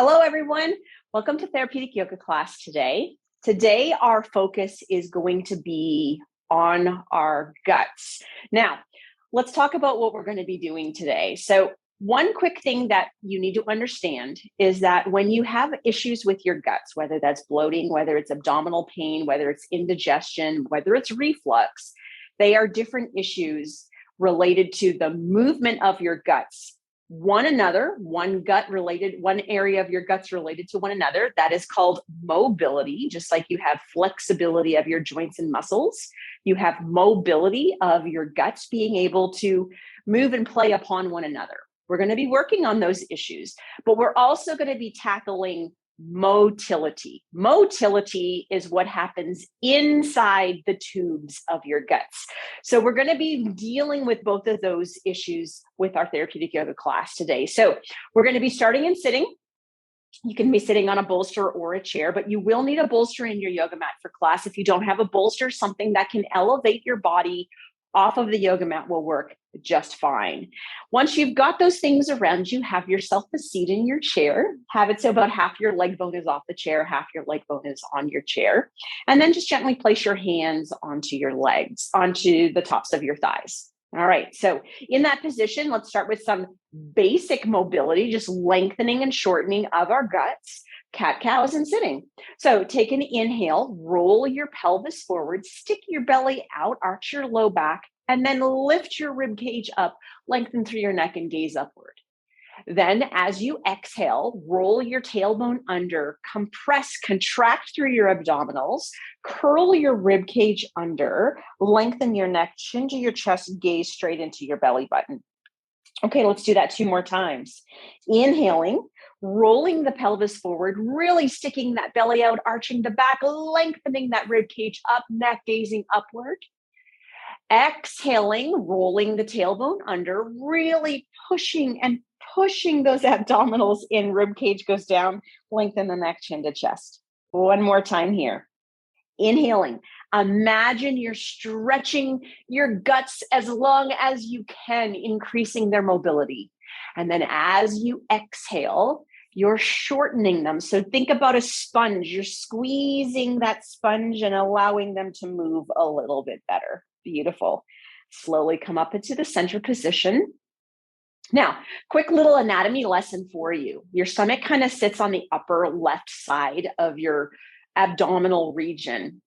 Hello, everyone. Welcome to Therapeutic Yoga class today. Today, our focus is going to be on our guts. Now, let's talk about what we're going to be doing today. So, one quick thing that you need to understand is that when you have issues with your guts, whether that's bloating, whether it's abdominal pain, whether it's indigestion, whether it's reflux, they are different issues related to the movement of your guts. One area of your guts related to one another. That is called mobility. Just like you have flexibility of your joints and muscles, you have mobility of your guts being able to move and play upon one another. We're going to be working on those issues, but we're also going to be tackling motility. Motility is what happens inside the tubes of your guts. So we're going to be dealing with both of those issues with our therapeutic yoga class today. So we're going to be starting in sitting. You can be sitting on a bolster or a chair, but you will need a bolster in your yoga mat for class. If you don't have a bolster, something that can elevate your body off of the yoga mat will work just fine. Once you've got those things around you, have yourself a seat in your chair. Have it so about half your leg bone is off the chair, half your leg bone is on your chair. And then just gently place your hands onto your legs, onto the tops of your thighs. All right. So in that position, let's start with some basic mobility, just lengthening and shortening of our guts. Cat-cows and sitting. So take an inhale, roll your pelvis forward, stick your belly out, arch your low back, and then lift your rib cage up, lengthen through your neck and gaze upward. Then as you exhale, roll your tailbone under, compress, contract through your abdominals, curl your rib cage under, lengthen your neck, chin to your chest, gaze straight into your belly button. Okay, let's do that 2 more times. Inhaling, rolling the pelvis forward, really sticking that belly out, arching the back, lengthening that rib cage up, neck gazing upward. Exhaling, rolling the tailbone under, really pushing those abdominals in, rib cage goes down, lengthen the neck, chin to chest. 1 more time here. Inhaling, imagine you're stretching your guts as long as you can, increasing their mobility. And then as you exhale, you're shortening them. So think about a sponge. You're squeezing that sponge and allowing them to move a little bit better. Beautiful. Slowly come up into the center position. Now, quick little anatomy lesson for you. Your stomach kind of sits on the upper left side of your abdominal region.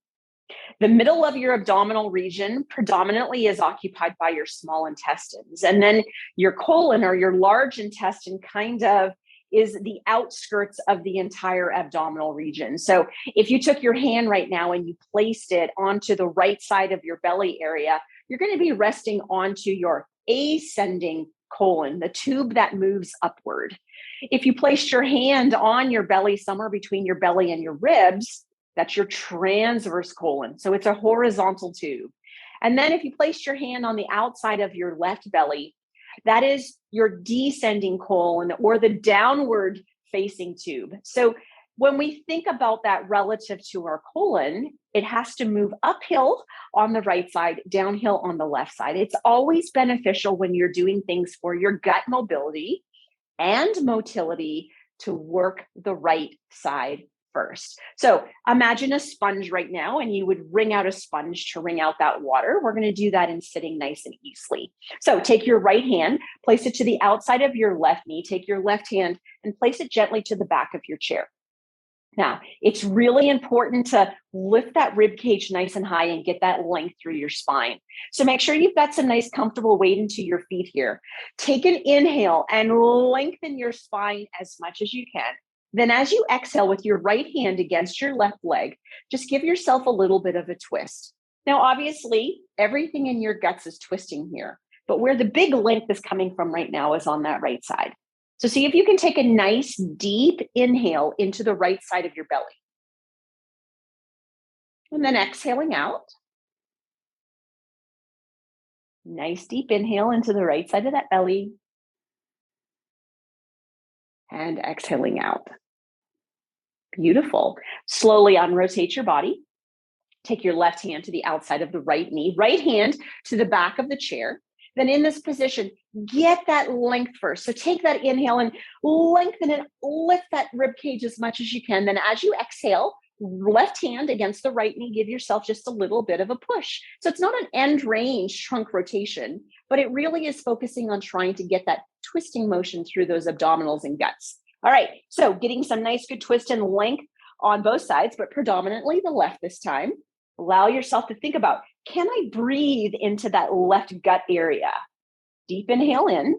The middle of your abdominal region predominantly is occupied by your small intestines. And then your colon or your large intestine kind of is the outskirts of the entire abdominal region. So if you took your hand right now and you placed it onto the right side of your belly area, you're going to be resting onto your ascending colon, the tube that moves upward. If you placed your hand on your belly, somewhere between your belly and your ribs, that's your transverse colon. So it's a horizontal tube. And then if you placed your hand on the outside of your left belly, that is your descending colon or the downward facing tube. So when we think about that relative to our colon, it has to move uphill on the right side, downhill on the left side. It's always beneficial when you're doing things for your gut mobility and motility to work the right side first. So imagine a sponge right now, and you would wring out a sponge to wring out that water. We're going to do that in sitting nice and easily. So take your right hand, place it to the outside of your left knee, take your left hand and place it gently to the back of your chair. Now, it's really important to lift that rib cage nice and high and get that length through your spine. So make sure you've got some nice comfortable weight into your feet here. Take an inhale and lengthen your spine as much as you can. Then as you exhale with your right hand against your left leg, just give yourself a little bit of a twist. Now, obviously, everything in your guts is twisting here, but where the big length is coming from right now is on that right side. So see if you can take a nice deep inhale into the right side of your belly. And then exhaling out. Nice deep inhale into the right side of that belly. And exhaling out. Beautiful. Slowly unrotate your body. Take your left hand to the outside of the right knee, right hand to the back of the chair. Then in this position, get that length first. So take that inhale and lengthen and lift that rib cage as much as you can. Then as you exhale, left hand against the right knee, give yourself just a little bit of a push. So it's not an end range trunk rotation, but it really is focusing on trying to get that twisting motion through those abdominals and guts. All right, so getting some nice good twist and length on both sides, but predominantly the left this time. Allow yourself to think about, can I breathe into that left gut area? Deep inhale in,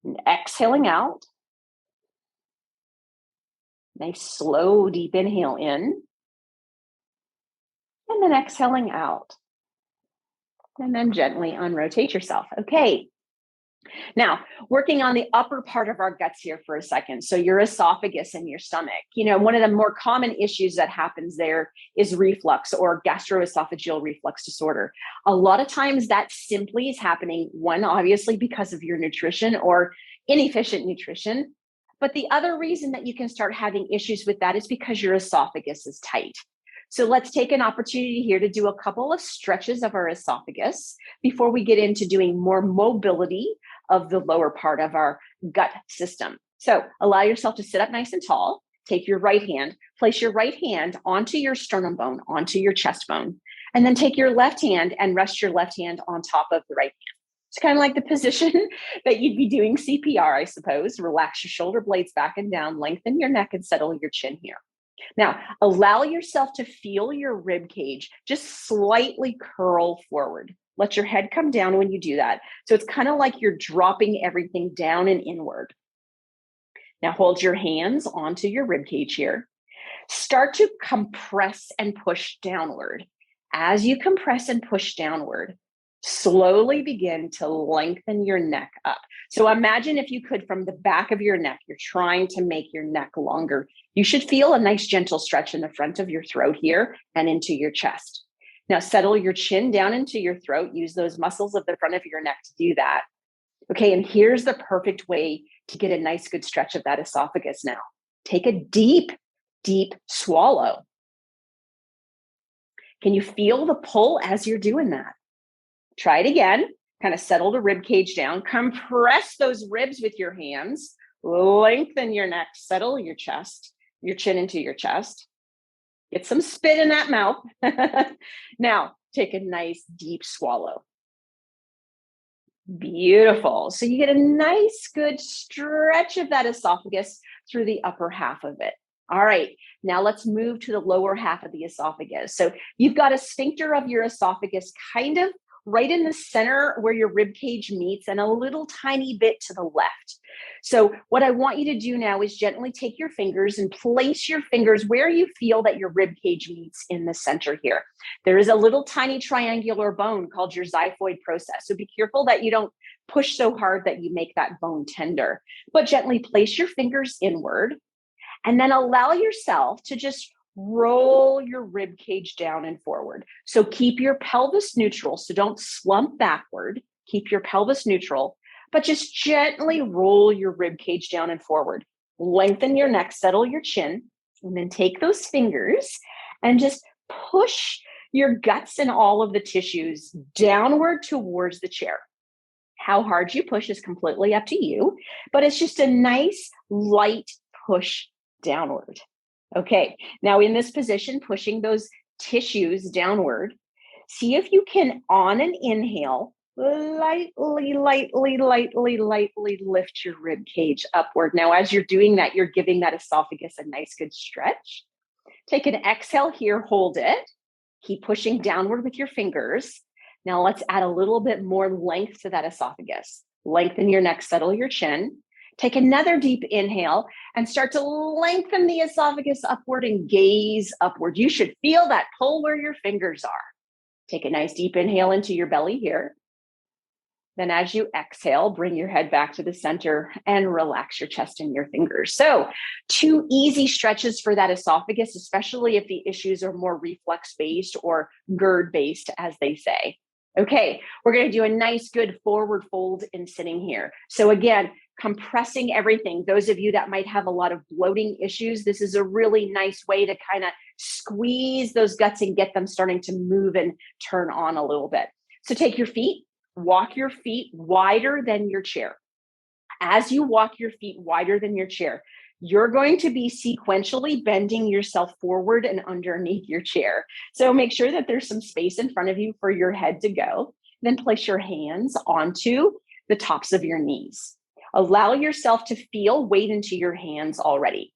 and exhaling out. Nice slow deep inhale in, and then exhaling out. And then gently unrotate yourself. Okay. Now, working on the upper part of our guts here for a second. So your esophagus and your stomach. One of the more common issues that happens there is reflux or gastroesophageal reflux disorder. A lot of times that simply is happening, one, obviously because of your nutrition or inefficient nutrition. But the other reason that you can start having issues with that is because your esophagus is tight. So let's take an opportunity here to do a couple of stretches of our esophagus before we get into doing more mobility of the lower part of our gut system. So allow yourself to sit up nice and tall. Take your right hand, place your right hand onto your sternum bone, onto your chest bone, and then take your left hand and rest your left hand on top of the right hand. It's kind of like the position that you'd be doing CPR, I suppose. Relax your shoulder blades back and down, lengthen your neck and settle your chin here. Now, allow yourself to feel your rib cage just slightly curl forward. Let your head come down when you do that. So it's kind of like you're dropping everything down and inward. Now hold your hands onto your rib cage here. Start to compress and push downward. As you compress and push downward, slowly begin to lengthen your neck up. So imagine if you could, from the back of your neck, you're trying to make your neck longer. You should feel a nice gentle stretch in the front of your throat here and into your chest. Now settle your chin down into your throat. Use those muscles of the front of your neck to do that. Okay, and here's the perfect way to get a nice good stretch of that esophagus now. Take a deep, deep swallow. Can you feel the pull as you're doing that? Try it again. Kind of settle the rib cage down. Compress those ribs with your hands. Lengthen your neck. Settle your chest, your chin into your chest. Get some spit in that mouth. Now, take a nice deep swallow. Beautiful. So you get a nice good stretch of that esophagus through the upper half of it. All right, now let's move to the lower half of the esophagus. So you've got a sphincter of your esophagus kind of right in the center where your rib cage meets and a little tiny bit to the left. So what I want you to do now is gently take your fingers and place your fingers where you feel that your rib cage meets in the center here. There is a little tiny triangular bone called your xiphoid process. So be careful that you don't push so hard that you make that bone tender, but gently place your fingers inward and then allow yourself to just roll your rib cage down and forward. So keep your pelvis neutral. So don't slump backward. Keep your pelvis neutral, but just gently roll your rib cage down and forward. Lengthen your neck, settle your chin, and then take those fingers and just push your guts and all of the tissues downward towards the chair. How hard you push is completely up to you, but it's just a nice light push downward. Okay, now in this position, pushing those tissues downward, see if you can, on an inhale, lightly lift your rib cage upward. Now, as you're doing that, you're giving that esophagus a nice good stretch. Take an exhale here, hold it. Keep pushing downward with your fingers. Now let's add a little bit more length to that esophagus. Lengthen your neck, settle your chin. Take another deep inhale and start to lengthen the esophagus upward and gaze upward. You should feel that pull where your fingers are. Take a nice deep inhale into your belly here. Then as you exhale, bring your head back to the center and relax your chest and your fingers. So 2 easy stretches for that esophagus, especially if the issues are more reflex-based or GERD-based, as they say. Okay, we're going to do a nice good forward fold in sitting here. So again, compressing everything. Those of you that might have a lot of bloating issues, this is a really nice way to kind of squeeze those guts and get them starting to move and turn on a little bit. So take your feet, Walk your feet wider than your chair. As you walk your feet wider than your chair, you're going to be sequentially bending yourself forward and underneath your chair. So make sure that there's some space in front of you for your head to go. Then place your hands onto the tops of your knees. Allow yourself to feel weight into your hands already.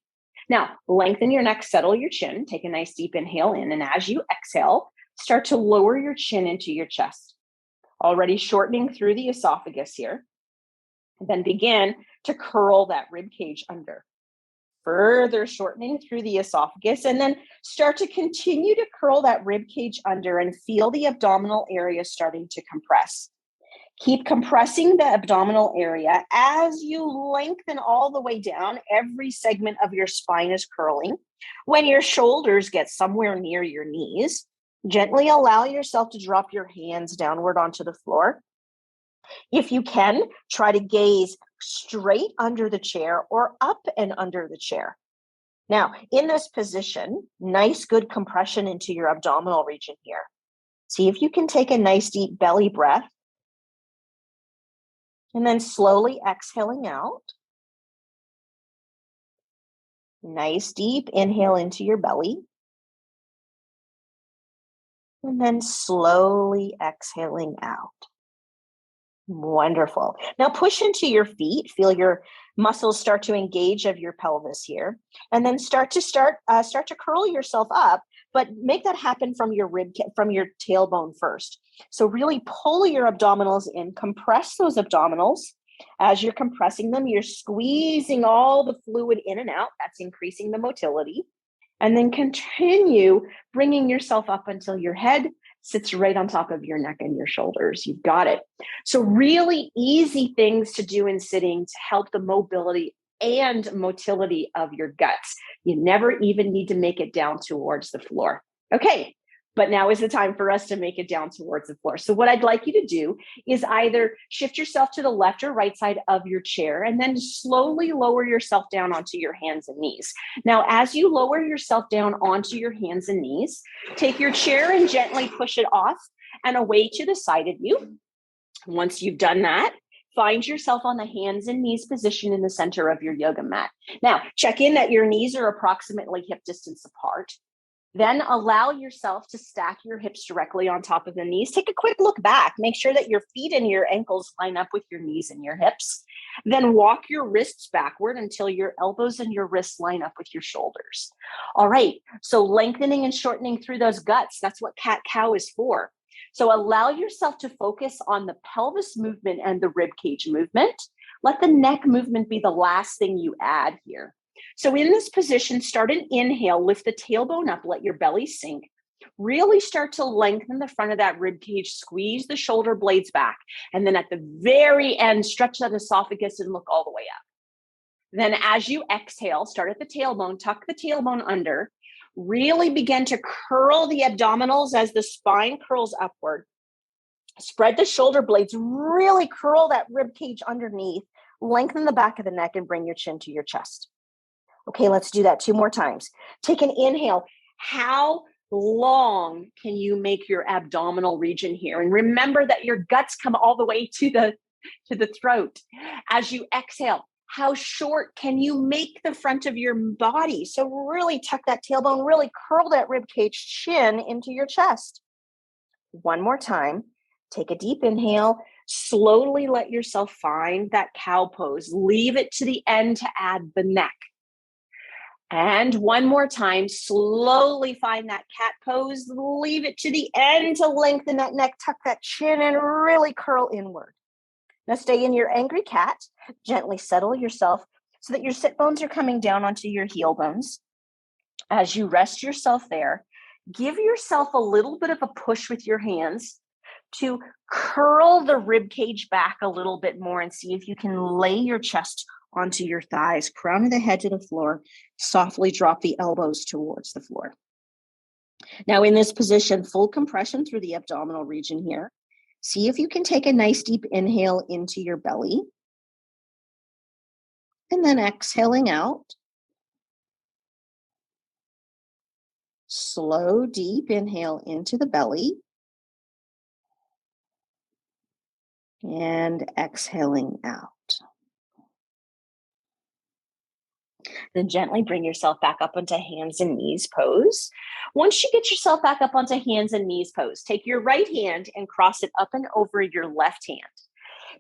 Now, lengthen your neck, settle your chin, take a nice deep inhale in, and as you exhale, start to lower your chin into your chest. Already shortening through the esophagus here. And then begin to curl that rib cage under. Further shortening through the esophagus, and then start to continue to curl that rib cage under and feel the abdominal area starting to compress. Keep compressing the abdominal area as you lengthen all the way down. Every segment of your spine is curling. When your shoulders get somewhere near your knees, gently allow yourself to drop your hands downward onto the floor. If you can, try to gaze straight under the chair or up and under the chair. Now, in this position, nice good compression into your abdominal region here. See if you can take a nice deep belly breath. And then slowly exhaling out. Nice deep inhale into your belly. And then slowly exhaling out. Wonderful. Now push into your feet. Feel your muscles start to engage of your pelvis here. And then start to curl yourself up, but make that happen from your tailbone first. So really pull your abdominals in, compress those abdominals. As you're compressing them, you're squeezing all the fluid in and out. That's increasing the motility. And then continue bringing yourself up until your head sits right on top of your neck and your shoulders. You've got it. So really easy things to do in sitting to help the mobility and motility of your guts. You never even need to make it down towards the floor. Okay, but now is the time for us to make it down towards the floor. So what I'd like you to do is either shift yourself to the left or right side of your chair and then slowly lower yourself down onto your hands and knees. Now, as you lower yourself down onto your hands and knees, take your chair and gently push it off and away to the side of you. Once you've done that, find yourself on the hands and knees position in the center of your yoga mat. Now, check in that your knees are approximately hip distance apart. Then allow yourself to stack your hips directly on top of the knees. Take a quick look back. Make sure that your feet and your ankles line up with your knees and your hips. Then walk your wrists backward until your elbows and your wrists line up with your shoulders. All right, so lengthening and shortening through those guts. That's what cat-cow is for. So allow yourself to focus on the pelvis movement and the rib cage movement. Let the neck movement be the last thing you add here. So in this position, start an inhale, lift the tailbone up, let your belly sink. Really start to lengthen the front of that rib cage, squeeze the shoulder blades back. And then at the very end, stretch that esophagus and look all the way up. Then as you exhale, start at the tailbone, tuck the tailbone under, really begin to curl the abdominals as the spine curls upward. Spread the shoulder blades, really curl that rib cage underneath, lengthen the back of the neck and bring your chin to your chest. Okay, let's do that 2 more times. Take an inhale. How long can you make your abdominal region here? And remember that your guts come all the way to the throat. As you exhale, how short can you make the front of your body? So really tuck that tailbone, really curl that rib cage, chin into your chest. 1 more time. Take a deep inhale. Slowly let yourself find that cow pose. Leave it to the end to add the neck. And 1 more time, slowly find that cat pose. Leave it to the end to lengthen that neck, tuck that chin, and really curl inward. Now stay in your angry cat. Gently settle yourself so that your sit bones are coming down onto your heel bones. As you rest yourself there, give yourself a little bit of a push with your hands to curl the rib cage back a little bit more and see if you can lay your chest onto your thighs, crown of the head to the floor, softly drop the elbows towards the floor. Now in this position, full compression through the abdominal region here. See if you can take a nice deep inhale into your belly. And then exhaling out. Slow, deep inhale into the belly. And exhaling out. Then gently bring yourself back up onto hands and knees pose. Once you get yourself back up onto hands and knees pose, take your right hand and cross it up and over your left hand.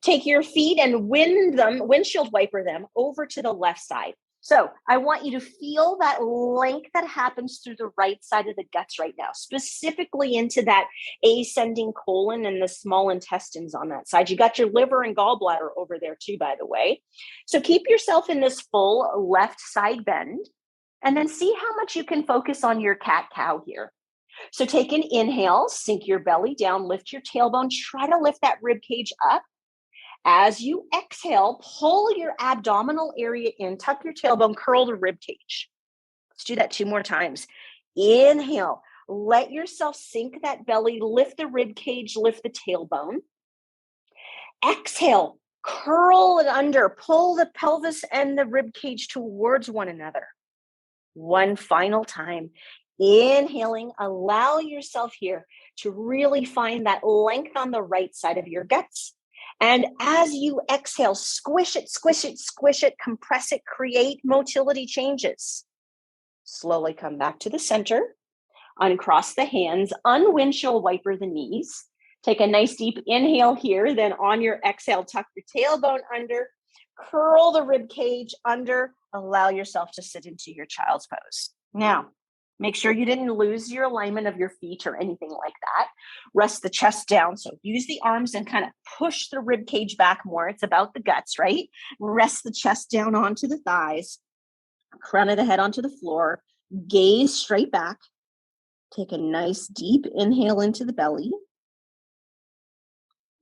Take your feet and windshield wiper them over to the left side. So I want you to feel that length that happens through the right side of the guts right now, specifically into that ascending colon and the small intestines on that side. You got your liver and gallbladder over there too, by the way. So keep yourself in this full left side bend, and then see how much you can focus on your cat-cow here. So take an inhale, sink your belly down, lift your tailbone, try to lift that rib cage up. As you exhale, pull your abdominal area in, tuck your tailbone, curl the rib cage. Let's do that 2 more times. Inhale, let yourself sink that belly, lift the rib cage, lift the tailbone. Exhale, curl it under, pull the pelvis and the rib cage towards one another. One final time. Inhaling, allow yourself here to really find that length on the right side of your guts. And as you exhale, squish it, squish it, squish it, compress it, create motility changes. Slowly come back to the center, uncross the hands, unwindshield wiper the knees. Take a nice deep inhale here. Then on your exhale, tuck your tailbone under, curl the rib cage under, allow yourself to sit into your child's pose. Now, make sure you didn't lose your alignment of your feet or anything like that. Rest the chest down. So use the arms and kind of push the rib cage back more. It's about the guts, right? Rest the chest down onto the thighs, crown of the head onto the floor, gaze straight back. Take a nice deep inhale into the belly.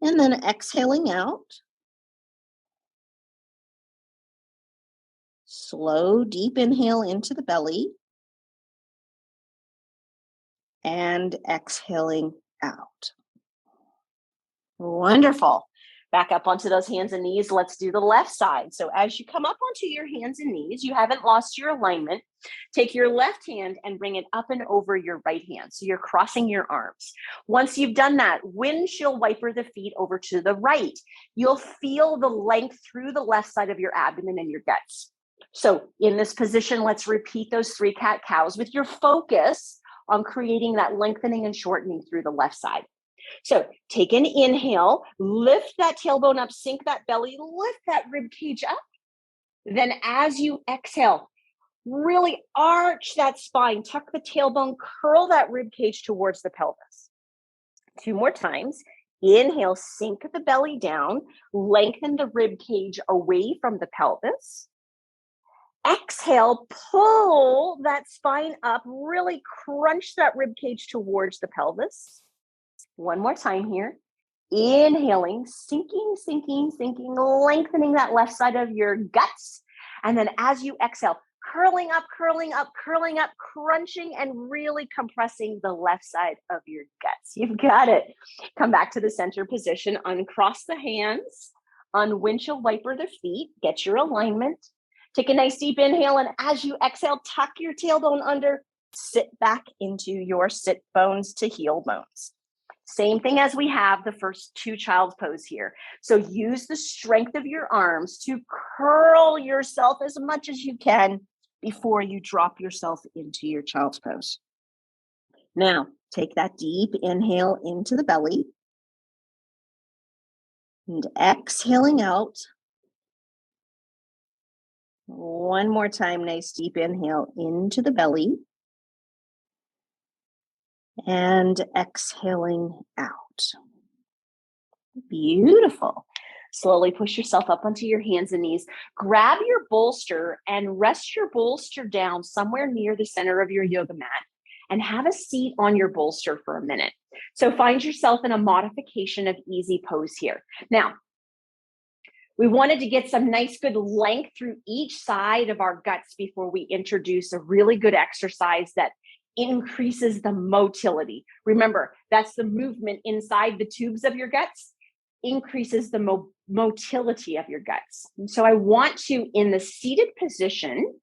And then exhaling out. Slow, deep inhale into the belly. And exhaling out. Wonderful. Back up onto those hands and knees. Let's do the left side. So as you come up onto your hands and knees, you haven't lost your alignment. Take your left hand and bring it up and over your right hand. So you're crossing your arms. Once you've done that, windshield wiper the feet over to the right. You'll feel the length through the left side of your abdomen and your guts. So in this position, let's repeat those 3 cat-cows with your focus on creating that lengthening and shortening through the left side. So take an inhale, lift that tailbone up, sink that belly, lift that rib cage up. Then as you exhale, really arch that spine, tuck the tailbone, curl that rib cage towards the pelvis. 2 more times. Inhale, sink the belly down, lengthen the rib cage away from the pelvis. Exhale, pull that spine up, really crunch that rib cage towards the pelvis. 1 more time here. Inhaling, sinking, sinking, sinking, lengthening that left side of your guts. And then as you exhale, curling up, curling up, curling up, crunching and really compressing the left side of your guts. You've got it. Come back to the center position, uncross the hands, unwindshield wiper the feet, get your alignment. Take a nice deep inhale, and as you exhale, tuck your tailbone under, sit back into your sit bones to heel bones. Same thing as we have the first 2 child's pose here. So use the strength of your arms to curl yourself as much as you can before you drop yourself into your child's pose. Now, take that deep inhale into the belly and exhaling out. 1 more time, nice deep inhale into the belly and exhaling out. Beautiful. Slowly push yourself up onto your hands and knees. Grab your bolster and rest your bolster down somewhere near the center of your yoga mat and have a seat on your bolster for a minute. So find yourself in a modification of easy pose here. Now, we wanted to get some nice good length through each side of our guts before we introduce a really good exercise that increases the motility. Remember, that's the movement inside the tubes of your guts, increases the motility of your guts. And so I want to, in the seated position,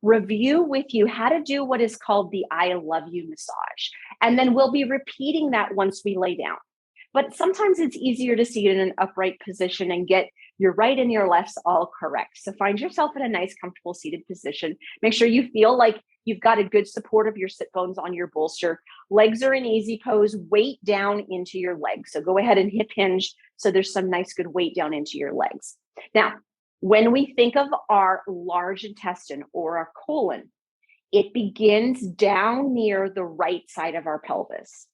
review with you how to do what is called the I love you massage. And then we'll be repeating that once we lay down. but sometimes it's easier to see it in an upright position and get your right and your lefts all correct. So find yourself in a nice, comfortable seated position. Make sure you feel like you've got a good support of your sit bones on your bolster. Legs are in easy pose, weight down into your legs. So go ahead and hip hinge so there's some nice good weight down into your legs. Now, when we think of our large intestine or our colon, it begins down near the right side of our pelvis.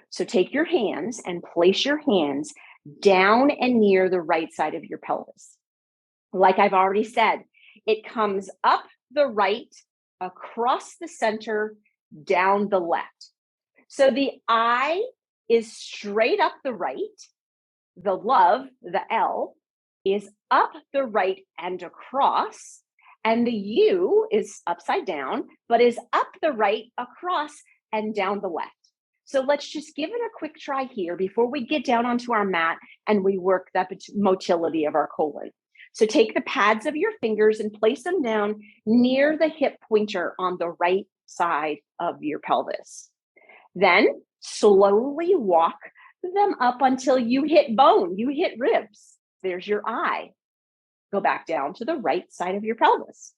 So take your hands and place your hands down and near the right side of your pelvis. Like I've already said, it comes up the right, across the center, down the left. So the I is straight up the right. The love, the L, is up the right and across. And the U is upside down, but is up the right, across, and down the left. So let's just give it a quick try here before we get down onto our mat and we work that motility of our colon. So take the pads of your fingers and place them down near the hip pointer on the right side of your pelvis. Then slowly walk them up until you hit bone, you hit ribs. There's your I. Go back down to the right side of your pelvis.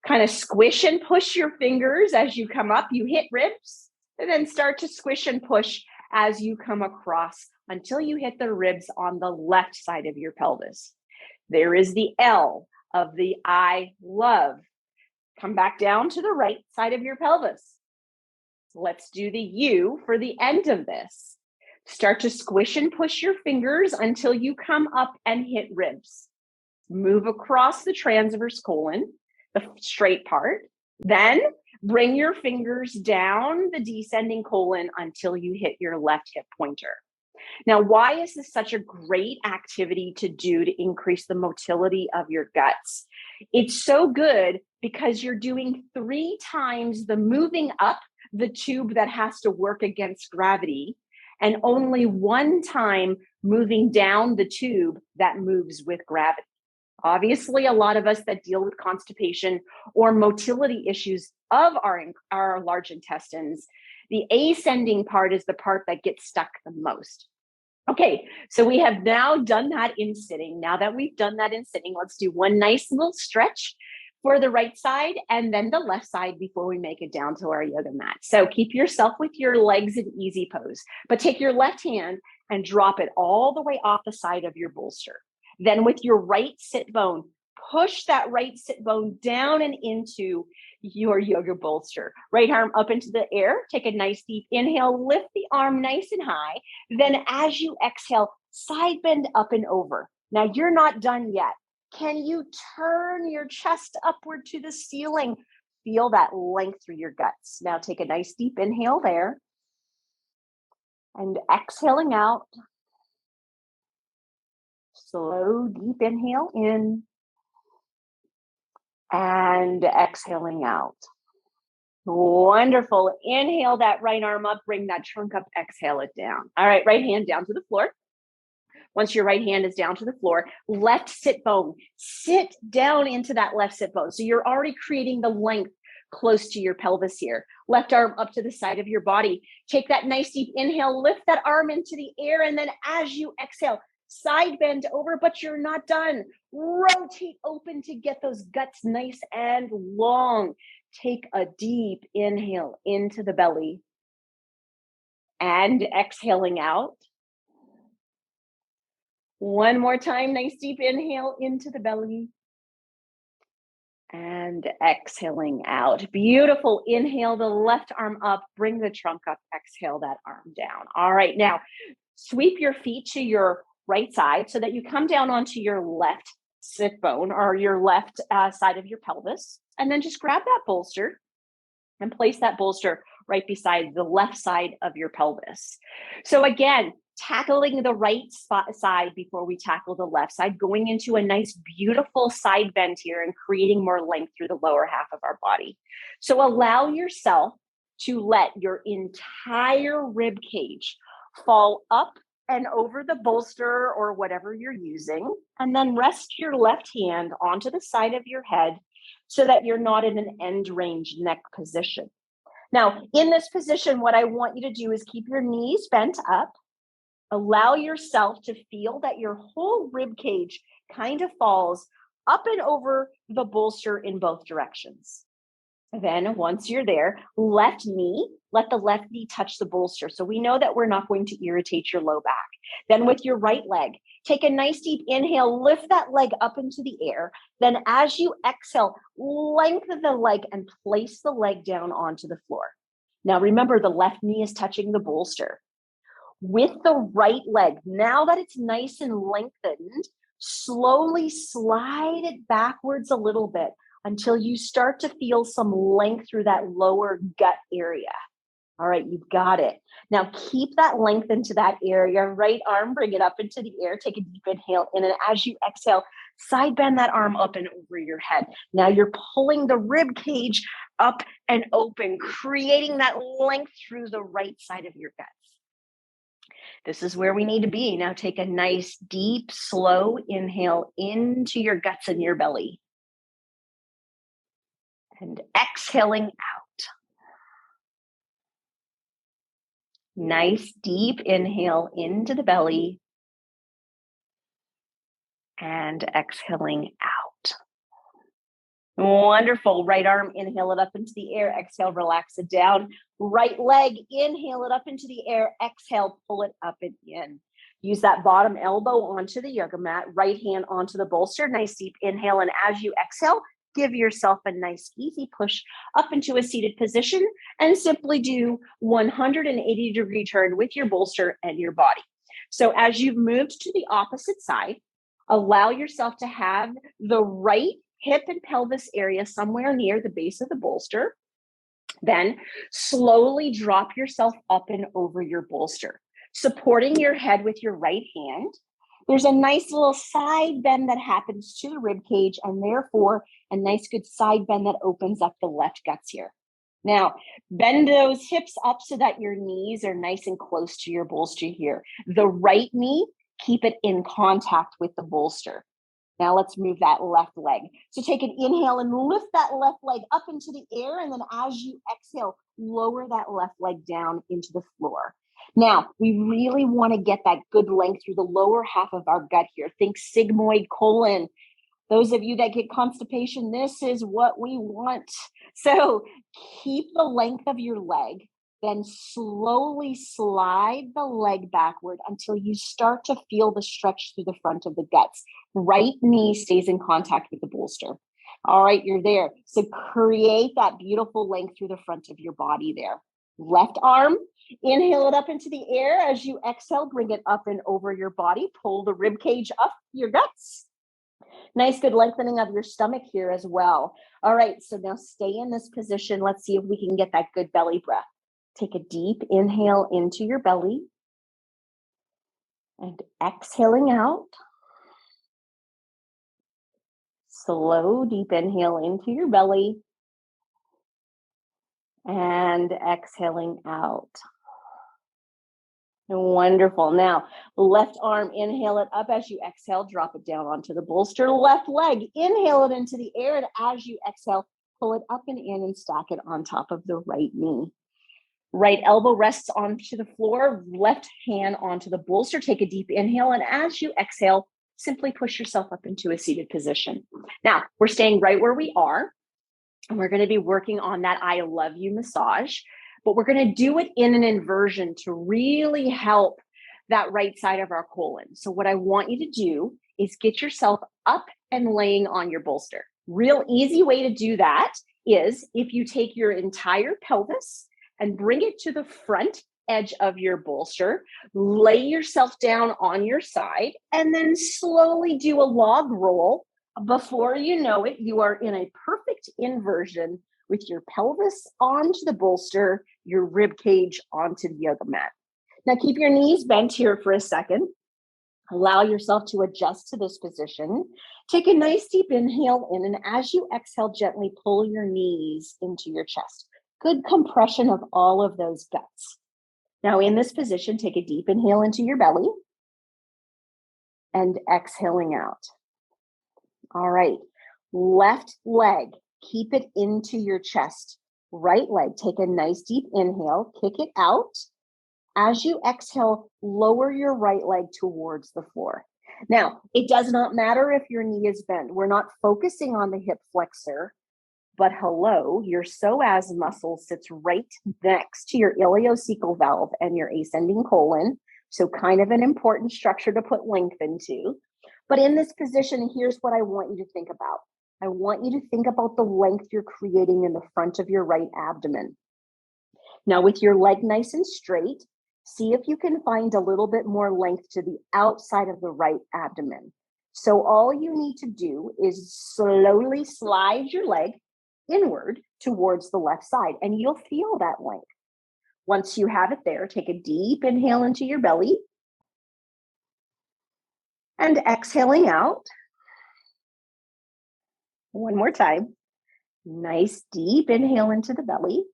Kind of squish and push your fingers as you come up. You hit ribs, and then start to squish and push as you come across until you hit the ribs on the left side of your pelvis. There is the L of the I love. Come back down to the right side of your pelvis. Let's do the U for the end of this. Start to squish and push your fingers until you come up and hit ribs. Move across the transverse colon, the straight part. Then bring your fingers down the descending colon until you hit your left hip pointer. Now, why is this such a great activity to do to increase the motility of your guts? It's so good because you're doing 3 times the moving up the tube that has to work against gravity, and only 1 time moving down the tube that moves with gravity. Obviously, a lot of us that deal with constipation or motility issues of our large intestines, the ascending part is the part that gets stuck the most. Okay, so we have now done that in sitting. Now that we've done that in sitting, let's do one nice little stretch for the right side and then the left side before we make it down to our yoga mat. So keep yourself with your legs in easy pose, but take your left hand and drop it all the way off the side of your bolster. Then with your right sit bone, push that right sit bone down and into your yoga bolster. Right arm up into the air. Take a nice deep inhale, lift the arm nice and high. Then as you exhale, side bend up and over. Now you're not done yet. Can you turn your chest upward to the ceiling? Feel that length through your guts. Now take a nice deep inhale there. And exhaling out. Slow, deep inhale in. And exhaling out. Wonderful. Inhale that right arm up, bring that trunk up, exhale it down. All right, right hand down to the floor. Once your right hand is down to the floor, left sit bone, sit down into that left sit bone. So you're already creating the length close to your pelvis here. Left arm up to the side of your body. Take that nice deep inhale, lift that arm into the air. And then as you exhale, side bend over, but you're not done. Rotate open to get those guts nice and long. Take a deep inhale into the belly and exhaling out. One more time, nice deep inhale into the belly and exhaling out. Beautiful. Inhale the left arm up, bring the trunk up, exhale that arm down. All right, now sweep your feet to your right side so that you come down onto your left sit bone or your left side of your pelvis. And then just grab that bolster and place that bolster right beside the left side of your pelvis. So again, tackling the right side before we tackle the left side, going into a nice, beautiful side bend here and creating more length through the lower half of our body. So allow yourself to let your entire rib cage fall up and over the bolster or whatever you're using, and then rest your left hand onto the side of your head so that you're not in an end range neck position. Now, in this position, what I want you to do is keep your knees bent up, Allow yourself to feel that your whole rib cage kind of falls up and over the bolster in both directions. Then once you're there, let the left knee touch the bolster. So we know that we're not going to irritate your low back. Then with your right leg, take a nice deep inhale, lift that leg up into the air. Then as you exhale, lengthen the leg and place the leg down onto the floor. Now remember, the left knee is touching the bolster. With the right leg, now that it's nice and lengthened, slowly slide it backwards a little bit until you start to feel some length through that lower gut area. All right, you've got it. Now keep that length into that area. Right arm, bring it up into the air. Take a deep inhale in, and as you exhale, side bend that arm up and over your head. Now you're pulling the rib cage up and open, creating that length through the right side of your guts. This is where we need to be. Now take a nice, deep, slow inhale into your guts and your belly. And exhaling out. Nice, deep inhale into the belly. And exhaling out. Wonderful. Right arm, inhale it up into the air. Exhale, relax it down. Right leg, inhale it up into the air. Exhale, pull it up and in. Use that bottom elbow onto the yoga mat. Right hand onto the bolster. Nice deep inhale. And as you exhale, give yourself a nice easy push up into a seated position and simply do 180-degree turn with your bolster and your body. So as you've moved to the opposite side, allow yourself to have the right hip and pelvis area somewhere near the base of the bolster. Then slowly drop yourself up and over your bolster, supporting your head with your right hand. There's a nice little side bend that happens to the rib cage, and therefore a nice good side bend that opens up the left guts here. Now, bend those hips up so that your knees are nice and close to your bolster here. The right knee, keep it in contact with the bolster. Now let's move that left leg. So take an inhale and lift that left leg up into the air, and then as you exhale, lower that left leg down into the floor. Now, we really want to get that good length through the lower half of our gut here. Think sigmoid colon. Those of you that get constipation, this is what we want. So keep the length of your leg, then slowly slide the leg backward until you start to feel the stretch through the front of the guts. Right knee stays in contact with the bolster. All right, you're there. So create that beautiful length through the front of your body there. Left arm, inhale it up into the air. As you exhale, bring it up and over your body. Pull the rib cage up your guts. Nice, good lengthening of your stomach here as well. All right, so now stay in this position. Let's see if we can get that good belly breath. Take a deep inhale into your belly and exhaling out. Slow, deep inhale into your belly and exhaling out. Wonderful. Now, left arm, inhale it up. As you exhale, drop it down onto the bolster. Left leg, inhale it into the air. And as you exhale, pull it up and in and stack it on top of the right knee. Right elbow rests onto the floor. Left hand onto the bolster. Take a deep inhale. And as you exhale, simply push yourself up into a seated position. Now, we're staying right where we are. And we're going to be working on that I love you massage. But we're going to do it in an inversion to really help that right side of our colon. So what I want you to do is get yourself up and laying on your bolster. Real easy way to do that is if you take your entire pelvis and bring it to the front edge of your bolster, lay yourself down on your side, and then slowly do a log roll. Before you know it, you are in a perfect inversion with your pelvis onto the bolster, your rib cage onto the yoga mat. Now keep your knees bent here for a second. Allow yourself to adjust to this position. Take a nice deep inhale in, and as you exhale, gently pull your knees into your chest. Good compression of all of those guts. Now in this position, take a deep inhale into your belly and exhaling out. All right, left leg, keep it into your chest. Right leg, take a nice deep inhale, kick it out. As you exhale, lower your right leg towards the floor. Now, it does not matter if your knee is bent. We're not focusing on the hip flexor, but hello, your psoas muscle sits right next to your ileocecal valve and your ascending colon. So kind of an important structure to put length into. But in this position, here's what I want you to think about. I want you to think about the length you're creating in the front of your right abdomen. Now, with your leg nice and straight, see if you can find a little bit more length to the outside of the right abdomen. So all you need to do is slowly slide your leg inward towards the left side, and you'll feel that length. Once you have it there, take a deep inhale into your belly and exhaling out. One more time. Nice deep inhale into the belly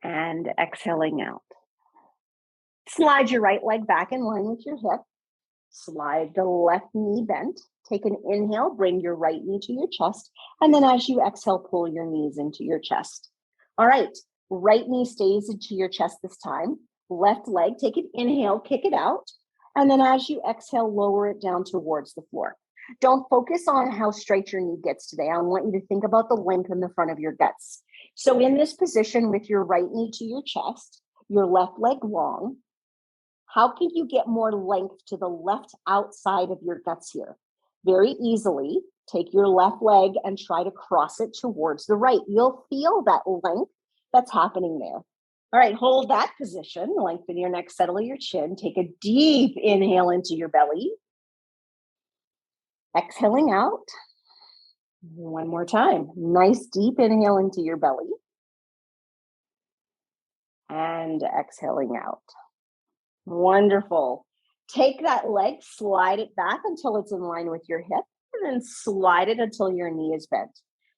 and exhaling out. Slide your right leg back in line with your hip. Slide the left knee bent. Take an inhale, bring your right knee to your chest. And then as you exhale, pull your knees into your chest. All right, right knee stays into your chest this time. Left leg, take an inhale, kick it out. And then as you exhale, lower it down towards the floor. Don't focus on how straight your knee gets today. I want you to think about the length in the front of your guts. So in this position with your right knee to your chest, your left leg long, how can you get more length to the left outside of your guts here? Very easily, take your left leg and try to cross it towards the right. You'll feel that length that's happening there. All right, hold that position. Lengthen your neck, settle your chin. Take a deep inhale into your belly. Exhaling out. One more time. Nice deep inhale into your belly. And exhaling out. Wonderful. Take that leg, slide it back until it's in line with your hip, and then slide it until your knee is bent.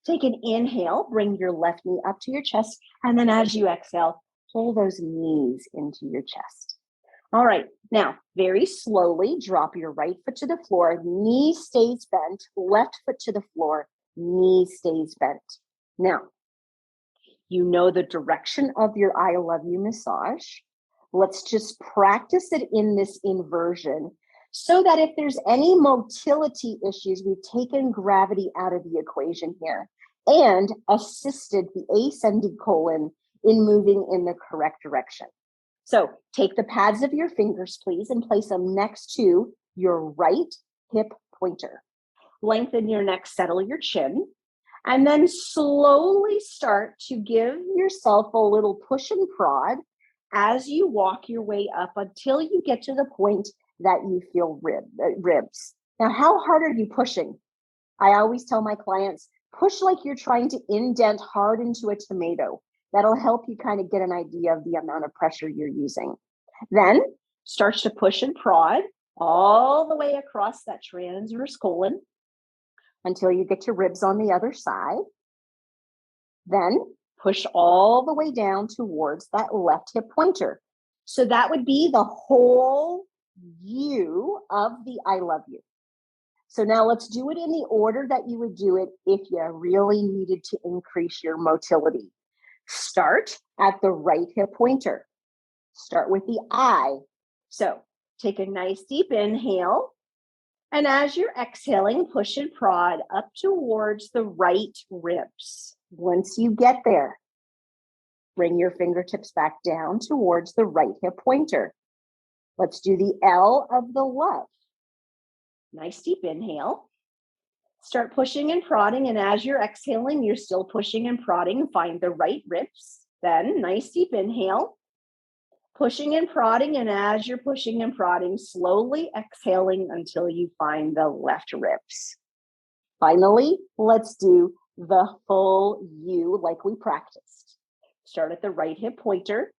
Take an inhale, bring your left knee up to your chest, and then as you exhale, pull those knees into your chest. All right, now very slowly drop your right foot to the floor, knee stays bent, left foot to the floor, knee stays bent. Now, you know the direction of your I love you massage. Let's just practice it in this inversion so that if there's any motility issues, we've taken gravity out of the equation here and assisted the ascending colon in moving in the correct direction. So take the pads of your fingers, please, and place them next to your right hip pointer. Lengthen your neck, settle your chin, and then slowly start to give yourself a little push and prod as you walk your way up until you get to the point that you feel ribs. Now, how hard are you pushing? I always tell my clients, push like you're trying to indent hard into a tomato. That'll help you kind of get an idea of the amount of pressure you're using. Then start to push and prod all the way across that transverse colon until you get to ribs on the other side. Then push all the way down towards that left hip pointer. So that would be the whole U of the I love you. So now let's do it in the order that you would do it if you really needed to increase your motility. Start at the right hip pointer. Start with the I. So take a nice deep inhale. And as you're exhaling, push and prod up towards the right ribs. Once you get there, bring your fingertips back down towards the right hip pointer. Let's do the L of the love. Nice deep inhale. Start pushing and prodding, and as you're exhaling, you're still pushing and prodding. Find the right ribs. Then, nice deep inhale. Pushing and prodding, and as you're pushing and prodding, slowly exhaling until you find the left ribs. Finally, let's do the full U like we practiced. Start at the right hip pointer.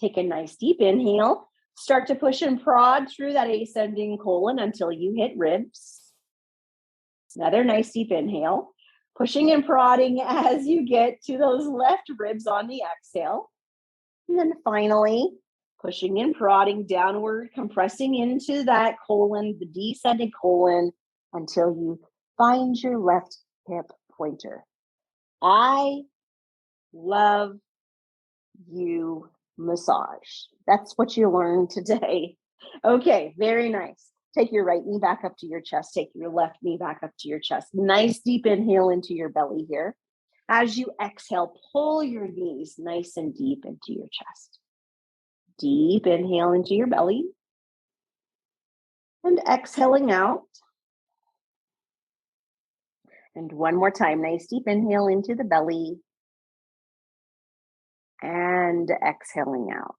Take a nice deep inhale. Start to push and prod through that ascending colon until you hit ribs. Another nice deep inhale. Pushing and prodding as you get to those left ribs on the exhale. And then finally, pushing and prodding downward, compressing into that colon, the descending colon, until you find your left hip pointer. I love you massage. That's what you learned today. Okay, very nice. Take your right knee back up to your chest. Take your left knee back up to your chest. Nice deep inhale into your belly here. As you exhale, pull your knees nice and deep into your chest. Deep inhale into your belly. And exhaling out. And one more time, nice deep inhale into the belly. And exhaling out.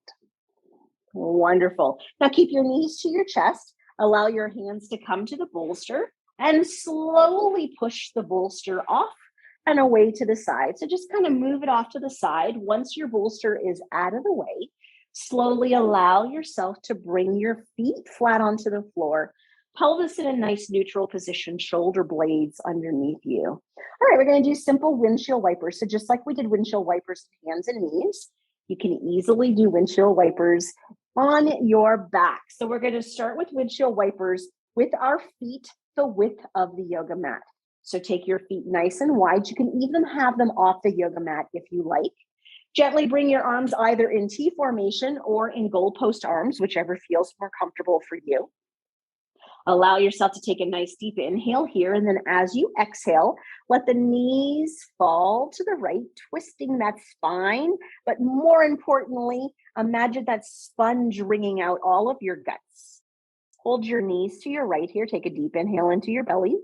Wonderful. Now keep your knees to your chest. Allow your hands to come to the bolster and slowly push the bolster off and away to the side. So just kind of move it off to the side. Once your bolster is out of the way, slowly allow yourself to bring your feet flat onto the floor, pelvis in a nice neutral position, shoulder blades underneath you. All right, we're going to do simple windshield wipers. So just like we did windshield wipers, hands and knees, you can easily do windshield wipers on your back. So we're going to start with windshield wipers with our feet the width of the yoga mat. So take your feet nice and wide. You can even have them off the yoga mat if you like. Gently bring your arms either in T formation or in goalpost arms, whichever feels more comfortable for you. Allow yourself to take a nice deep inhale here. And then as you exhale, let the knees fall to the right, twisting that spine. But more importantly, imagine that sponge wringing out all of your guts. Hold your knees to your right here. Take a deep inhale into your belly.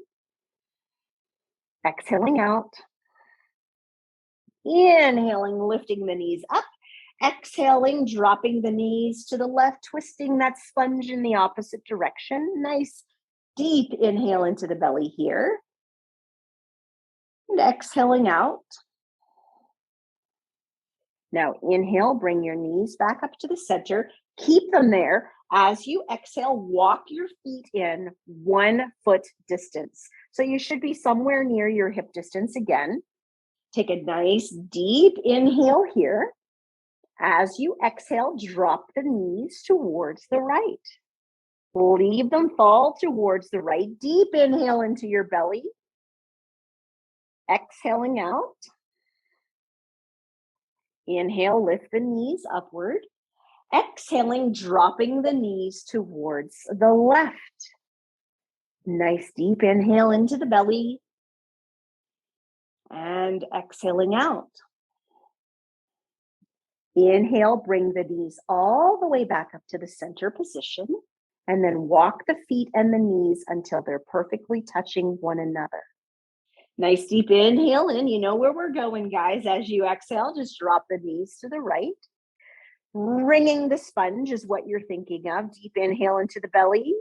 Exhaling out. Inhaling, lifting the knees up. Exhaling, dropping the knees to the left, twisting that sponge in the opposite direction. Nice deep inhale into the belly here. And exhaling out. Now inhale, bring your knees back up to the center. Keep them there. As you exhale, walk your feet in 1 foot distance. So you should be somewhere near your hip distance again. Take a nice deep inhale here. As you exhale, drop the knees towards the right. Leave them fall towards the right. Deep inhale into your belly. Exhaling out. Inhale, lift the knees upward. Exhaling, dropping the knees towards the left. Nice deep inhale into the belly. And exhaling out. Inhale, bring the knees all the way back up to the center position, and then walk the feet and the knees until they're perfectly touching one another. Nice deep inhale in. You know where we're going, guys. As you exhale, just drop the knees to the right. Wringing the sponge is what you're thinking of. Deep inhale into the belly.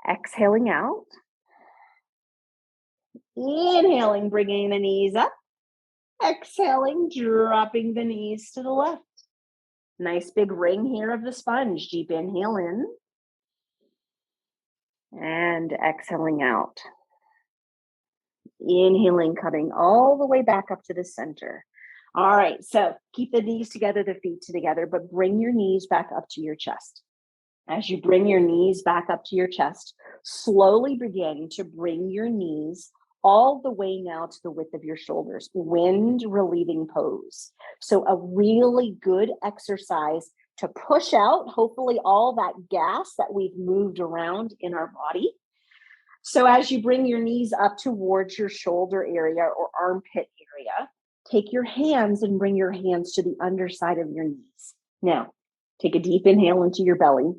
Exhaling out. Inhaling, bringing the knees up. Exhaling, dropping the knees to the left. Nice big ring here of the sponge. Deep inhale in. And exhaling out. Inhaling, coming all the way back up to the center. All right, so keep the knees together, the feet together, but bring your knees back up to your chest. As you bring your knees back up to your chest, slowly begin to bring your knees all the way now to the width of your shoulders. Wind relieving pose. So a really good exercise to push out, hopefully, all that gas that we've moved around in our body. So as you bring your knees up towards your shoulder area or armpit area, take your hands and bring your hands to the underside of your knees. Now, take a deep inhale into your belly.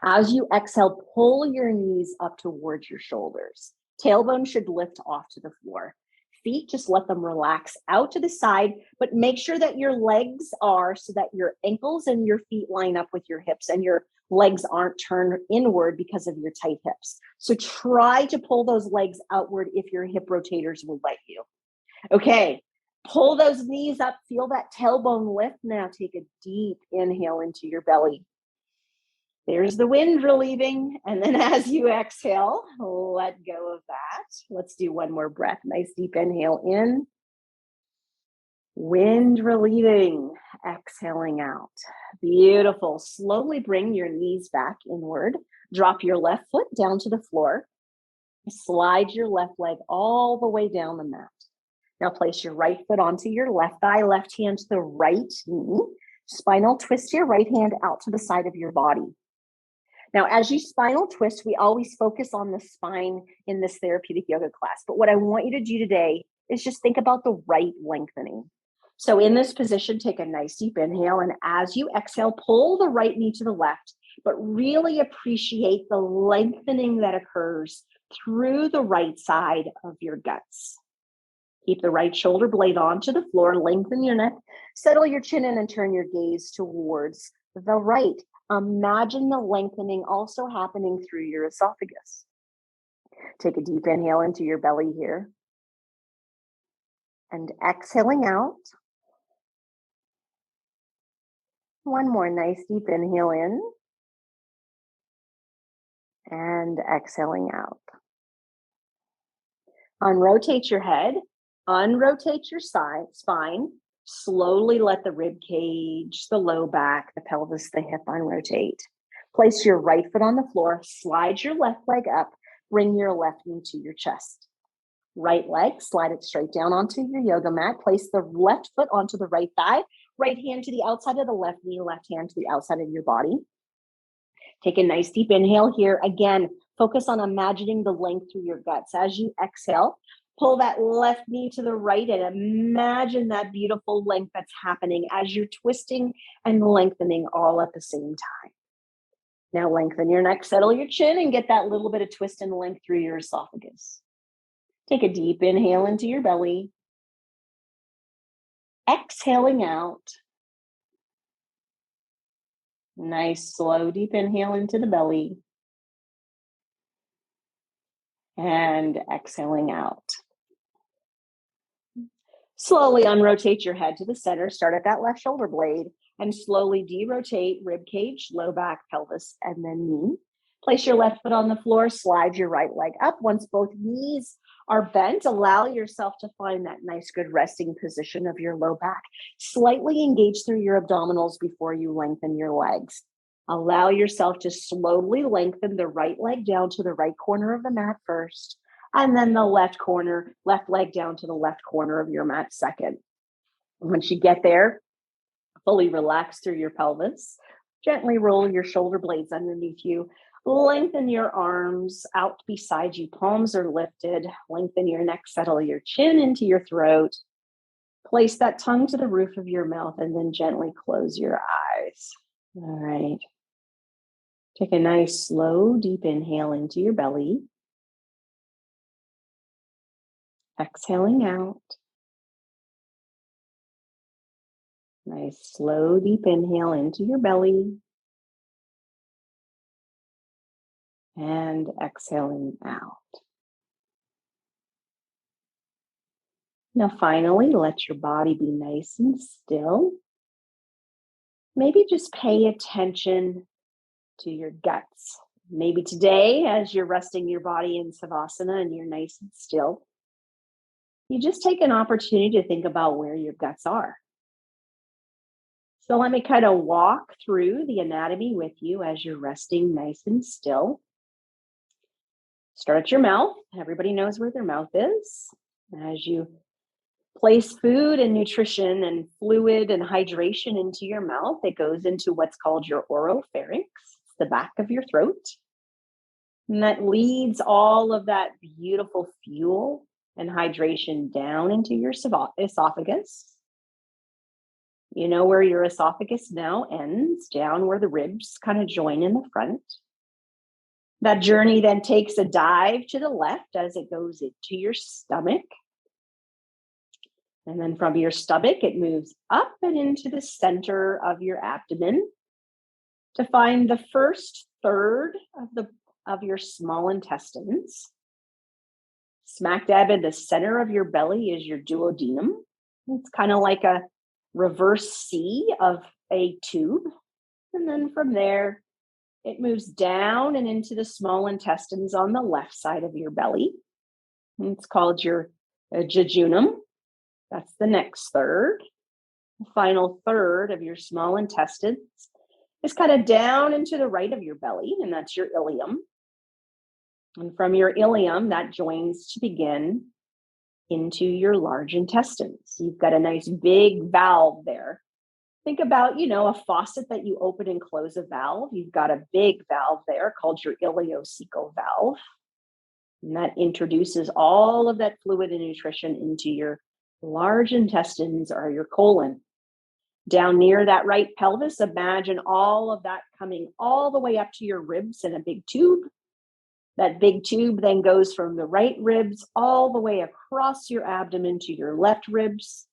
As you exhale, pull your knees up towards your shoulders. Tailbone should lift off to the floor. Feet, just let them relax out to the side, but make sure that your legs are so that your ankles and your feet line up with your hips and your legs aren't turned inward because of your tight hips. So try to pull those legs outward if your hip rotators will let you. Okay, pull those knees up, feel that tailbone lift. Now take a deep inhale into your belly. There's the wind relieving. And then as you exhale, let go of that. Let's do one more breath. Nice deep inhale in. Wind relieving. Exhaling out. Beautiful. Slowly bring your knees back inward. Drop your left foot down to the floor. Slide your left leg all the way down the mat. Now place your right foot onto your left thigh, left hand to the right knee. Spinal twist your right hand out to the side of your body. Now, as you spinal twist, we always focus on the spine in this therapeutic yoga class. But what I want you to do today is just think about the right lengthening. So in this position, take a nice deep inhale. And as you exhale, pull the right knee to the left, but really appreciate the lengthening that occurs through the right side of your guts. Keep the right shoulder blade onto the floor, lengthen your neck, settle your chin in and turn your gaze towards the right. Imagine the lengthening also happening through your esophagus. Take a deep inhale into your belly here. And exhaling out. One more nice deep inhale in. And exhaling out. Unrotate your head. Unrotate your spine. Slowly let the rib cage, the low back, the pelvis, the hip unrotate. Place your right foot on the floor. Slide your left leg up. Bring your left knee to your chest. Right leg, slide it straight down onto your yoga mat. Place the left foot onto the right thigh. Right hand to the outside of the left knee. Left hand to the outside of your body. Take a nice deep inhale here. Again, focus on imagining the length through your guts. As you exhale, pull that left knee to the right and imagine that beautiful length that's happening as you're twisting and lengthening all at the same time. Now lengthen your neck, settle your chin, and get that little bit of twist and length through your esophagus. Take a deep inhale into your belly. Exhaling out. Nice, slow, deep inhale into the belly. And exhaling out. Slowly unrotate your head to the center. Start at that left shoulder blade and slowly derotate rib cage, low back, pelvis, and then knee. Place your left foot on the floor. Slide your right leg up. Once both knees are bent, allow yourself to find that nice, good resting position of your low back. Slightly engage through your abdominals before you lengthen your legs. Allow yourself to slowly lengthen the right leg down to the right corner of the mat first. And then the left leg down to the left corner of your mat second. Once you get there, fully relax through your pelvis. Gently roll your shoulder blades underneath you. Lengthen your arms out beside you. Palms are lifted. Lengthen your neck. Settle your chin into your throat. Place that tongue to the roof of your mouth and then gently close your eyes. All right. Take a nice, slow, deep inhale into your belly. Exhaling out. Nice, slow, deep inhale into your belly. And exhaling out. Now, finally, let your body be nice and still. Maybe just pay attention to your guts. Maybe today, as you're resting your body in Savasana and you're nice and still, you just take an opportunity to think about where your guts are. So let me kind of walk through the anatomy with you as you're resting nice and still. Start at your mouth. Everybody knows where their mouth is. As you place food and nutrition and fluid and hydration into your mouth, it goes into what's called your oropharynx, the back of your throat. And that leads all of that beautiful fuel and hydration down into your esophagus. You know where your esophagus now ends, down where the ribs kind of join in the front. That journey then takes a dive to the left as it goes into your stomach. And then from your stomach, it moves up and into the center of your abdomen to find the first third of your small intestines. Smack dab in the center of your belly is your duodenum. It's kind of like a reverse C of a tube. And then from there, it moves down and into the small intestines on the left side of your belly. And it's called your jejunum. That's the next third. The final third of your small intestines is kind of down into the right of your belly, and that's your ileum. And from your ileum, that joins to begin into your large intestines. You've got a nice big valve there. Think about, a faucet that you open and close a valve. You've got a big valve there called your ileocecal valve. And that introduces all of that fluid and nutrition into your large intestines or your colon. Down near that right pelvis, imagine all of that coming all the way up to your ribs in a big tube. That big tube then goes from the right ribs all the way across your abdomen to your left ribs.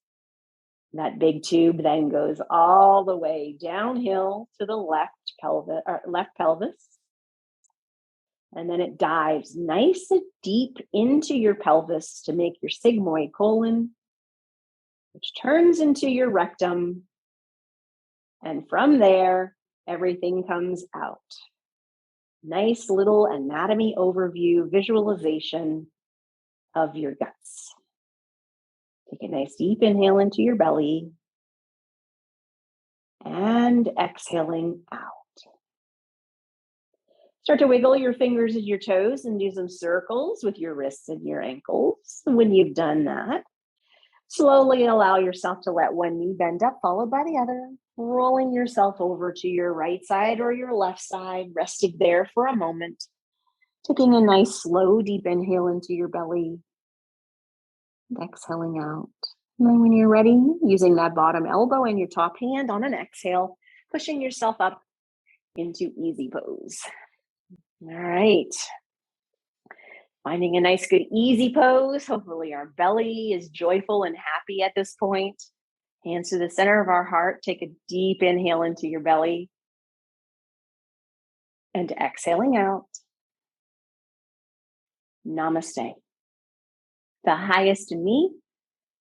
That big tube then goes all the way downhill to the left pelvis. And then it dives nice and deep into your pelvis to make your sigmoid colon, which turns into your rectum. And from there, everything comes out. Nice little anatomy overview, visualization of your guts. Take a nice deep inhale into your belly and exhaling out. Start to wiggle your fingers and your toes and do some circles with your wrists and your ankles. When you've done that, slowly allow yourself to let one knee bend up, followed by the other, rolling yourself over to your right side or your left side, resting there for a moment, taking a nice, slow, deep inhale into your belly, and exhaling out. And then when you're ready, using that bottom elbow and your top hand on an exhale, pushing yourself up into easy pose. All right. Finding a nice, good, easy pose. Hopefully our belly is joyful and happy at this point. Hands to the center of our heart. Take a deep inhale into your belly. And exhaling out. Namaste. The highest in me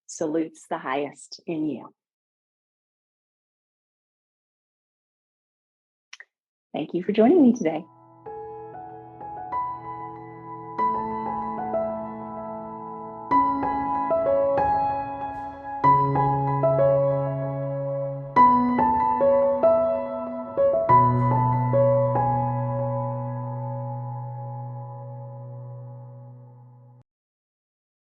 salutes the highest in you. Thank you for joining me today.